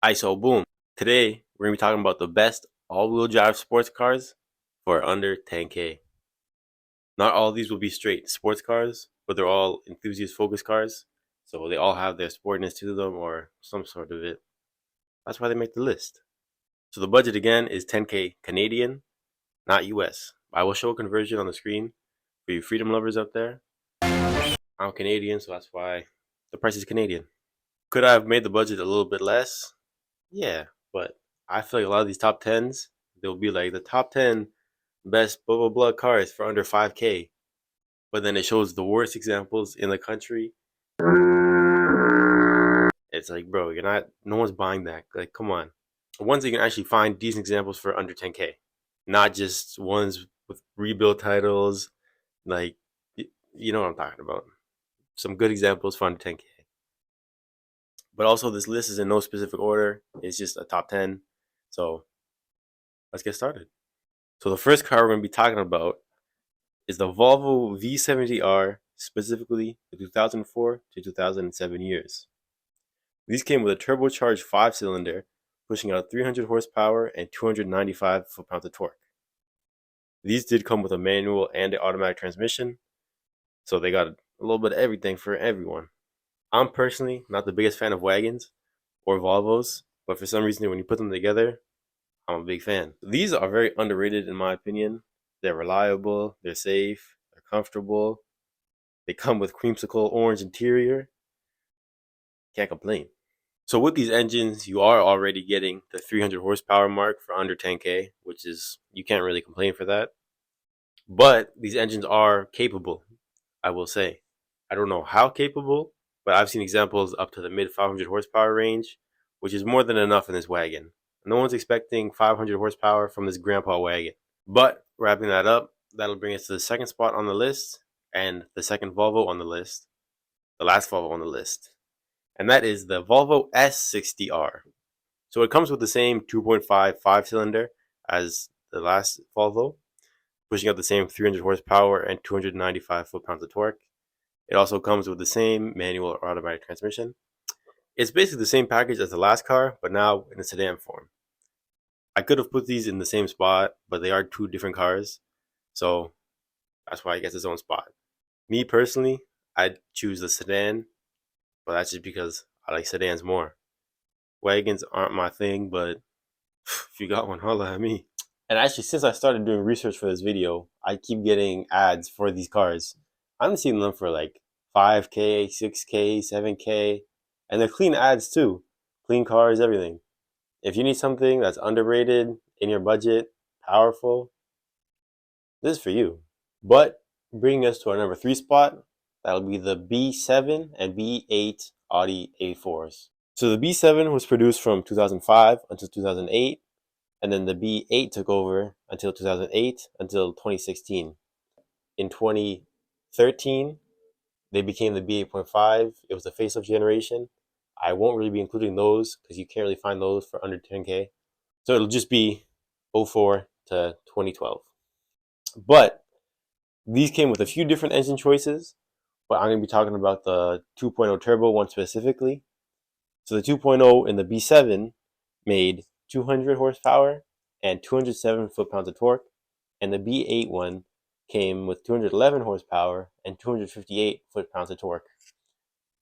ISO boom. Today, we're going to be talking about the best all-wheel drive sports cars for under 10K. Not all of these will be straight sports cars, but they're all enthusiast-focused cars. So they all have their sportiness to them or some sort of it. That's why they make the list. So the budget again is 10K Canadian, not US. I will show a conversion on the screen for you freedom lovers out there. I'm Canadian, so that's why the price is Canadian. Could I have made the budget a little bit less? Yeah, but I feel like a lot of these top tens, they'll be like the top 10 best blah blah blah cars for under 5K. But then it shows the worst examples in the country. It's like, bro, you're not, no one's buying that. Like, come on. Ones that you can actually find decent examples for under 10K, not just ones with rebuild titles. Like, you know what I'm talking about. Some good examples for under 10K. But also, this list is in no specific order. It's just a top 10. So let's get started. So the first car we're going to be talking about is the Volvo V70R, specifically the 2004 to 2007 years. These came with a turbocharged 5-cylinder, pushing out 300 horsepower and 295 foot-pounds of torque. These did come with a manual and an automatic transmission, so they got a little bit of everything for everyone. I'm personally not the biggest fan of wagons or Volvos, but for some reason when you put them together, I'm a big fan. These are very underrated in my opinion. They're reliable, they're safe, they're comfortable. They come with creamsicle orange interior. Can't complain. So with these engines, you are already getting the 300 horsepower mark for under 10K, which is, you can't really complain for that. But these engines are capable, I will say. I don't know how capable, but I've seen examples up to the mid 500 horsepower range, which is more than enough in this wagon. No one's expecting 500 horsepower from this grandpa wagon. But wrapping that up, that'll bring us to the second spot on the list and the second Volvo on the list, the last Volvo on the list. And that is the Volvo S60R. So it comes with the same 2.5 5-cylinder as the last Volvo, pushing out the same 300 horsepower and 295 foot-pounds of torque. It also comes with the same manual or automatic transmission. It's basically the same package as the last car, but now in a sedan form. I could have put these in the same spot, but they are two different cars, so that's why it gets its own spot. Me personally, I'd choose the sedan, but that's just because I like sedans more. Wagons aren't my thing, but if you got one, holla at me. And actually, since I started doing research for this video, I keep getting ads for these cars. I'm seeing them for like 5K, 6K, 7K, and they're clean ads too. Clean cars, everything. If you need something that's underrated, in your budget, powerful, this is for you. But bringing us to our number 3 spot, that'll be the B7 and B8 Audi A4s. So the B7 was produced from 2005 until 2008, and then the B8 took over until 2008 until 2016. In 2013, they became the B8.5. It was the facelift generation. I won't really be including those because you can't really find those for under 10K. So it'll just be 04 to 2012. But these came with a few different engine choices, but I'm going to be talking about the 2.0 turbo one specifically. So the 2.0 in the B7 made 200 horsepower and 207 foot-pounds of torque, and the B8 one came with 211 horsepower and 258 foot-pounds of torque.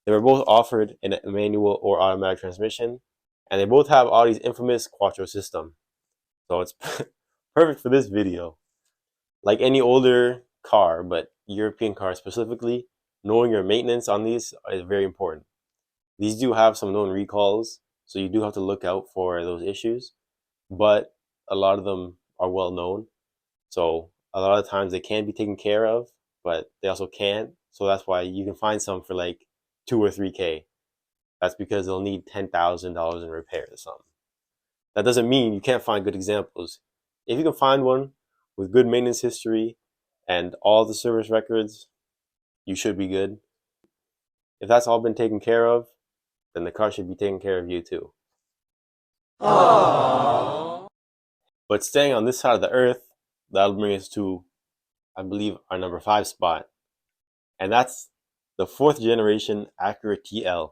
They were both offered in a manual or automatic transmission, and they both have Audi's infamous Quattro system. So it's perfect for this video. Like any older car, but European car specifically, knowing your maintenance on these is very important. These do have some known recalls, so you do have to look out for those issues, but a lot of them are well known. So a lot of times they can be taken care of, but they also can't. So that's why you can find some for like 2 or 3K. That's because they'll need $10,000 in repairs or something. That doesn't mean you can't find good examples. If you can find one with good maintenance history and all the service records, you should be good. If that's all been taken care of, then the car should be taking care of you too. Aww. But staying on this side of the earth, that'll bring us to, I believe, our number 5 spot. And that's the 4th generation Acura TL.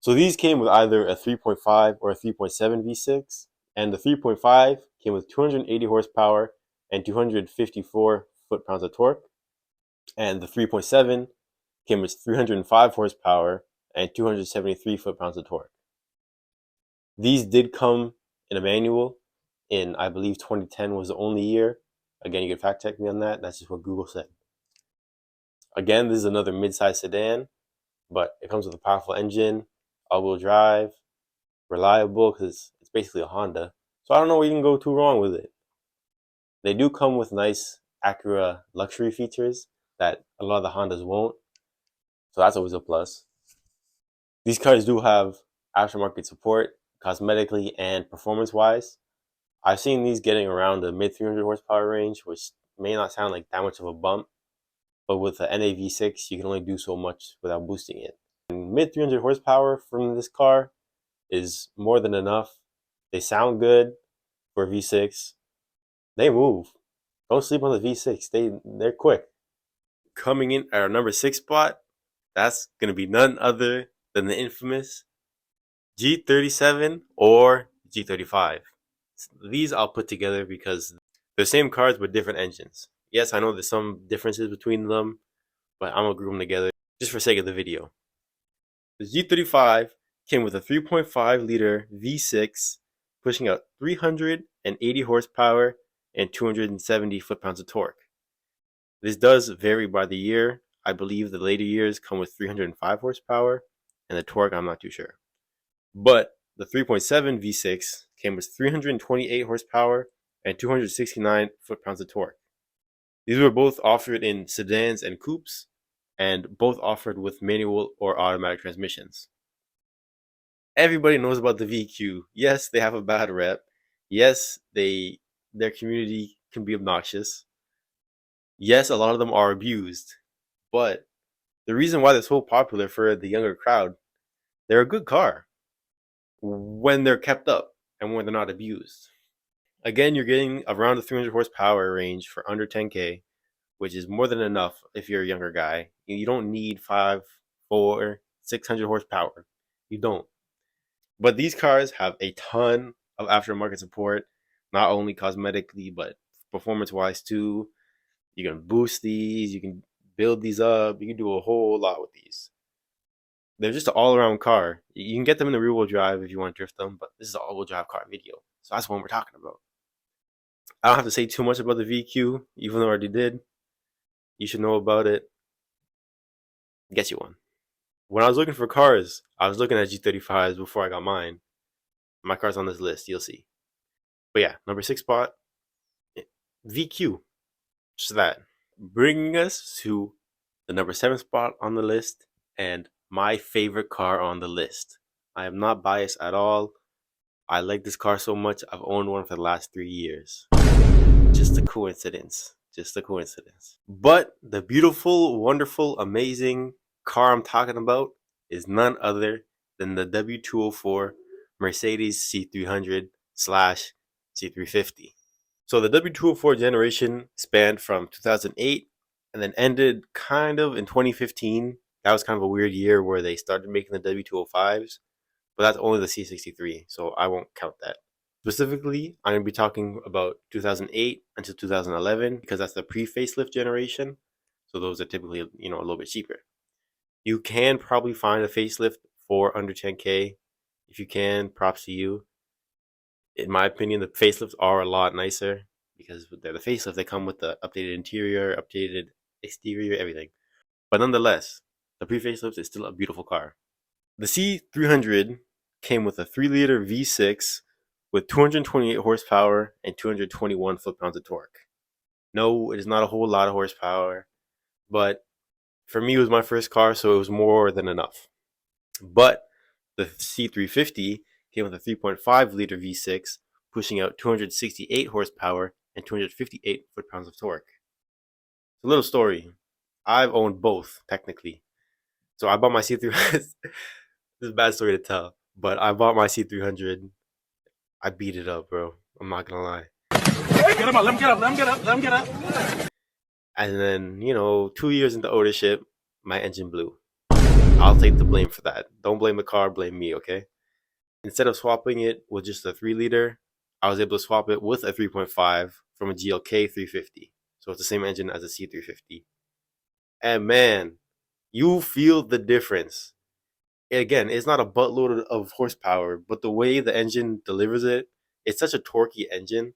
So these came with either a 3.5 or a 3.7 V6, and the 3.5 came with 280 horsepower and 254 foot-pounds of torque, and the 3.7 came with 305 horsepower and 273 foot-pounds of torque. These did come in a manual in, I believe, 2010 was the only year. Again, you can fact check me on that. That's just what Google said. Again, this is another mid-size sedan, but it comes with a powerful engine, all-wheel drive, reliable because it's basically a Honda. So I don't know where you can go too wrong with it. They do come with nice Acura luxury features that a lot of the Hondas won't. So that's always a plus. These cars do have aftermarket support, cosmetically and performance-wise. I've seen these getting around the mid 300 horsepower range, which may not sound like that much of a bump, but with the NAV6, you can only do so much without boosting it. And mid 300 horsepower from this car is more than enough. They sound good for a V6. They move. Don't sleep on the V6. They're quick. Coming in at our number 6 spot, that's going to be none other than the infamous G37 or G35. These I'll put together because they're the same cars but different engines. Yes, I know there's some differences between them, but I'm going to group them together just for sake of the video. The G35 came with a 3.5 liter V6 pushing out 380 horsepower and 270 foot-pounds of torque. This does vary by the year. I believe the later years come with 305 horsepower, and the torque I'm not too sure. But the 3.7 V6 came with 328 horsepower and 269 foot-pounds of torque. These were both offered in sedans and coupes, and both offered with manual or automatic transmissions. Everybody knows about the VQ. Yes, they have a bad rep. Yes, their community can be obnoxious. Yes, a lot of them are abused. But the reason why they're so popular for the younger crowd, they're a good car when they're kept up and when they're not abused. Again, you're getting around the 300 horsepower range for under 10K, which is more than enough if you're a younger guy. You don't need 5, 4, 600 horsepower. You don't. But these cars have a ton of aftermarket support, not only cosmetically, but performance-wise too. You can boost these, you can build these up, you can do a whole lot with these. They're just an all-around car. You can get them in the rear-wheel drive if you want to drift them, but this is an all-wheel drive car video, so that's what we're talking about. I don't have to say too much about the VQ, even though I already did. You should know about it. Get you one. When I was looking for cars, I was looking at G35s before I got mine. My car's on this list, you'll see. But yeah, number 6 spot, VQ. Just that. Bringing us to the number 7 spot on the list, and my favorite car on the list. I am not biased at all. I like this car so much, I've owned one for the last 3 years. Just a coincidence. Just a coincidence. But the beautiful, wonderful, amazing car I'm talking about is none other than the W204 Mercedes C300/C350. So the W204 generation spanned from 2008 and then ended kind of in 2015. That was kind of a weird year where they started making the W205s, but that's only the C63, so I won't count that. Specifically, I'm going to be talking about 2008 until 2011 because that's the pre-facelift generation. So those are typically, a little bit cheaper. You can probably find a facelift for under 10K. If you can, props to you. In my opinion, the facelifts are a lot nicer because they're the facelift. They come with the updated interior, updated exterior, everything. But nonetheless, the pre-facelift is still a beautiful car. The C300 came with a 3-liter V6 with 228 horsepower and 221 foot-pounds of torque. No, it is not a whole lot of horsepower, but for me, it was my first car, so it was more than enough. But the C350 came with a 3.5-liter V6, pushing out 268 horsepower and 258 foot-pounds of torque. A little story. I've owned both, technically. So I bought my C300. This is a bad story to tell, but I bought my C300. I beat it up, bro. I'm not gonna lie. Get him up, let him get up, let him get up, let him get up. And then, 2 years into ownership, my engine blew. I I'll take the blame for that. Don't blame the car, blame me, okay? Instead of swapping it with just a 3-liter, I was able to swap it with a 3.5 from a GLK 350. So it's the same engine as a C350. And man, you feel the difference. Again, it's not a buttload of horsepower, but the way the engine delivers it, it's such a torquey engine.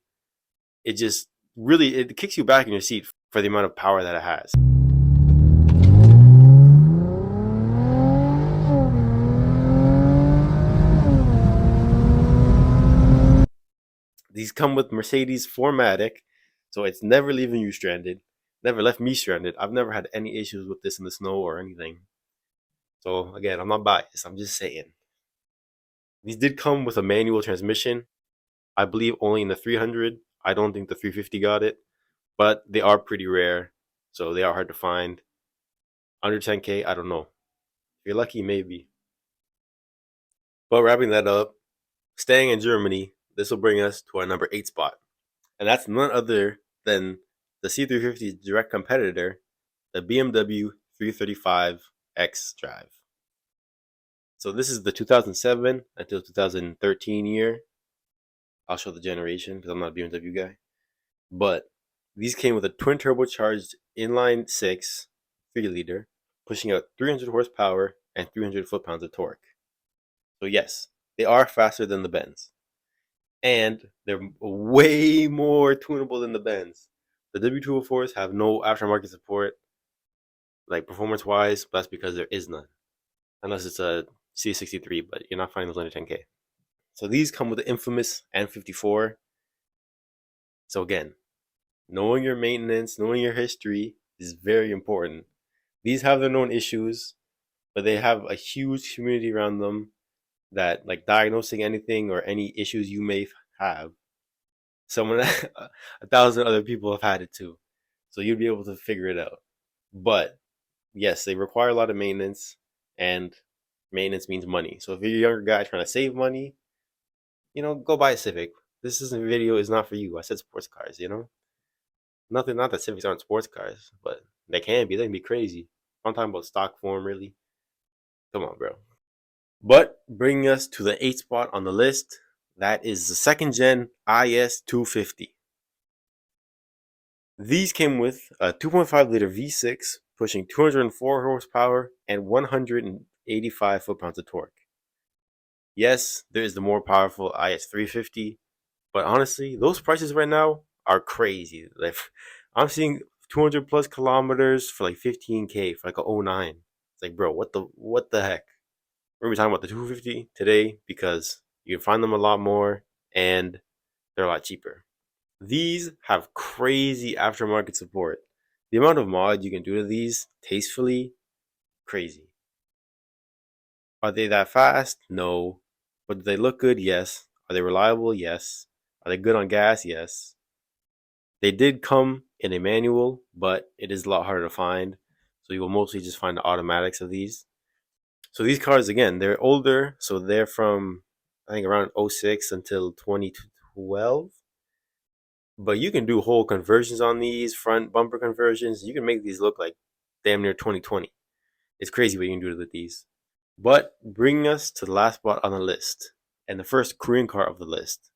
It just really, it kicks you back in your seat for the amount of power that it has. These come with Mercedes 4MATIC, so it's never leaving you stranded. Never left me stranded. I've never had any issues with this in the snow or anything. So again, I'm not biased. I'm just saying. These did come with a manual transmission. I believe only in the 300. I don't think the 350 got it, but they are pretty rare, so they are hard to find. Under 10K, I don't know. If you're lucky, maybe. But wrapping that up, staying in Germany, this will bring us to our number 8 spot. And that's none other than the C350's direct competitor, the BMW 335X Drive. So this is the 2007 until 2013 year. I'll show the generation because I'm not a BMW guy. But these came with a twin turbocharged inline 6 3-liter, pushing out 300 horsepower and 300 foot-pounds of torque. So yes, they are faster than the Benz. And they're way more tunable than the Benz. The W204s have no aftermarket support, like performance-wise, but that's because there is none. Unless it's a C63, but you're not finding those under 10K. So these come with the infamous N54. So again, knowing your maintenance, knowing your history is very important. These have their known issues, but they have a huge community around them that, like, diagnosing anything or any issues you may have, someone 1,000 other people have had it too. So you'd be able to figure it out. But yes, they require a lot of maintenance, and maintenance means money. So if you're a younger guy trying to save money, go buy a Civic. This video is not for you. I said sports cars, not that Civics aren't sports cars, but they can be. They can be crazy. I'm talking about stock form, really. Come on, bro. But bringing us to the 8th spot on the list, that is the 2nd gen IS 250. These came with a 2.5-liter V6 pushing 204 horsepower and 185 foot-pounds of torque. Yes, there is the more powerful IS 350, but honestly, those prices right now are crazy. Like, I'm seeing 200 plus kilometers for like 15K for like a 09. It's like, bro, what the heck? We're gonna be talking about the 250 today because you can find them a lot more and they're a lot cheaper. These have crazy aftermarket support. The amount of mod you can do to these tastefully, crazy. Are they that fast? No. But do they look good? Yes. Are they reliable? Yes. Are they good on gas? Yes. They did come in a manual, but it is a lot harder to find. So you will mostly just find the automatics of these. So these cars, again, they're older. So they're from, I think, around 06 until 2012. But you can do whole conversions on these, front bumper conversions. You can make these look like damn near 2020. It's crazy what you can do with these. But bringing us to the last spot on the list, and the first Korean car of the list,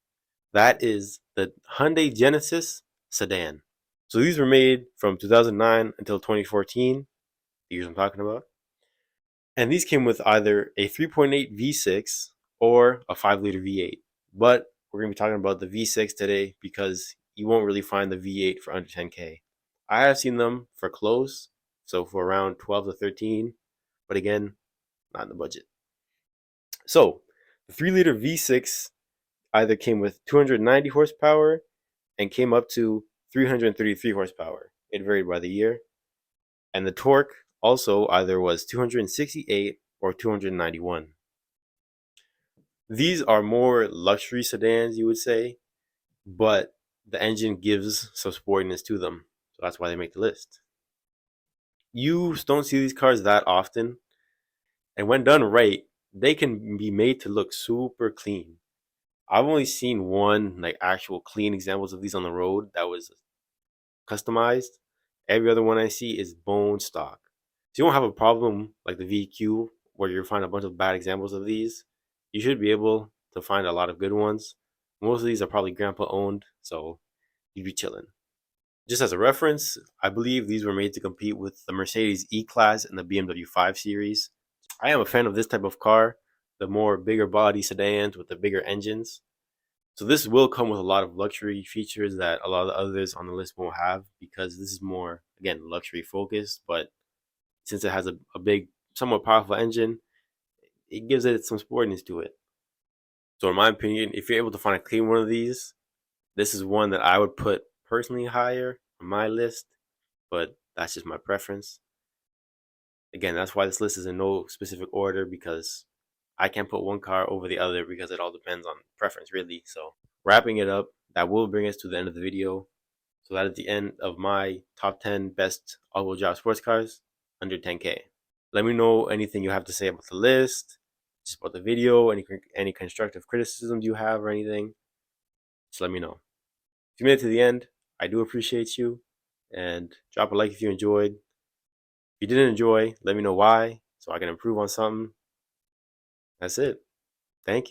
that is the Hyundai Genesis Sedan. So these were made from 2009 until 2014, the years I'm talking about. And these came with either a 3.8 V6 or a 5-liter V8. But we're going to be talking about the V6 today because you won't really find the V8 for under 10K. I have seen them for close, so for around 12 to 13, but again, not in the budget. So the 3-liter V6 either came with 290 horsepower and came up to 333 horsepower. It varied by the year. And the torque also either was 268 or 291. These are more luxury sedans, you would say, but the engine gives some sportiness to them. So that's why they make the list. You don't see these cars that often. And when done right, they can be made to look super clean. I've only seen one like actual clean examples of these on the road that was customized. Every other one I see is bone stock. So you don't have a problem like the VQ where you find a bunch of bad examples of these, you should be able to find a lot of good ones. Most of these are probably grandpa owned, so you'd be chilling. Just as a reference, I believe these were made to compete with the Mercedes E-Class and the BMW 5 Series. I am a fan of this type of car, the more bigger body sedans with the bigger engines. So this will come with a lot of luxury features that a lot of the others on the list won't have, because this is more, again, luxury focused. But since it has a big, somewhat powerful engine, it gives it some sportiness to it. So in my opinion, if you're able to find a clean one of these, this is one that I would put personally higher on my list, but that's just my preference. Again, that's why this list is in no specific order, because I can't put one car over the other, because it all depends on preference, really. So wrapping it up, that will bring us to the end of the video. So that is the end of my top 10 best all-wheel drive sports cars under 10K. Let me know anything you have to say about the list, just about the video, any constructive criticisms you have or anything. Just let me know. If you made it to the end, I do appreciate you, and drop a like if you enjoyed. If you didn't enjoy, let me know why, so I can improve on something. That's it. Thank you.